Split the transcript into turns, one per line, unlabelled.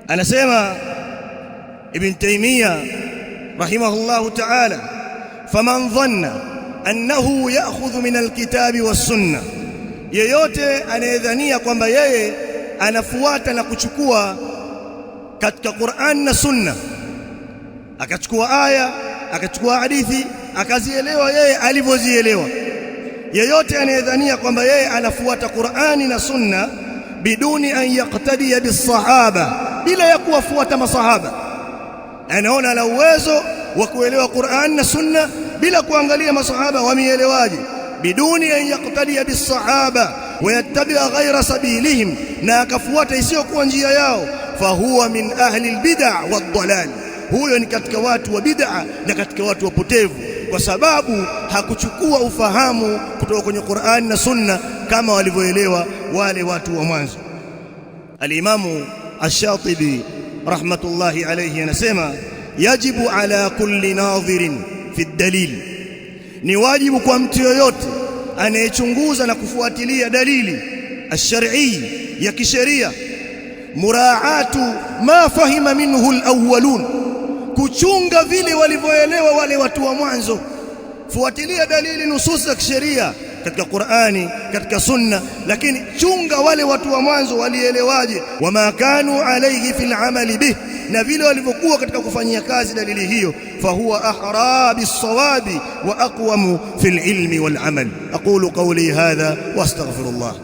Anasema Ibn Taymiyyah rahimahullahu ta'ala, faman dhanna annahu ya'khudhu min alkitabi was-sunnah, yeyote anayedhania kwamba yeye anafuata na kuchukua katika Qur'an na Sunna, akachukua aya akachukua hadithi akazielewa yeye alivyozielewa, yeyote anayedhania kwamba yeye anafuata Qur'ani na Sunna biduni an yaqtadiya bis-sahaba, bila ya kuwafuata masahaba, anaona ana uwezo wa kuelewa Qur'an na Sunna bila kuangalia masahaba wameelewaje, biduni an yaqtadiya bis-sahaba wa yattabi'a ghayra sabilihim, na akafuata isiyokuwa njia yao, fahuwa min ahli al-bid'ah wad-dalal, huyo ni katika watu wa bid'a na katika watu wapotevu, kwa sababu hakuchukua ufahamu kutoka kwenye Qur'an na Sunna kama walivyoelewa wale watu wa mwanzo. Al-Imamu Ash-Shatibi rahmatullahi alayhi anasema, yajibu ala kulli nadhirin fi ad-dalil, ni wajibu kwa mtu yoyote anayechunguza na kufuatilia dalili ash-shar'i ya kisheria, muraatu ma fahima minhu al-awwalun, kuchunga vile walivyoelewa wale watu wa mwanzo. Fuatilia dalili nusus za kisheria katika Qur'ani, katika Sunna, lakini chunga wale watu wa mwanzo walielewaje, wama kanu alayhi fil amali bih, na vile walivyokuwa katika kufanyia kazi dalili hiyo, fahuwa ahra bis-sawabi wa aqwamu fil ilmi wal amal. aqulu qawli hadha wa astaghfirullah.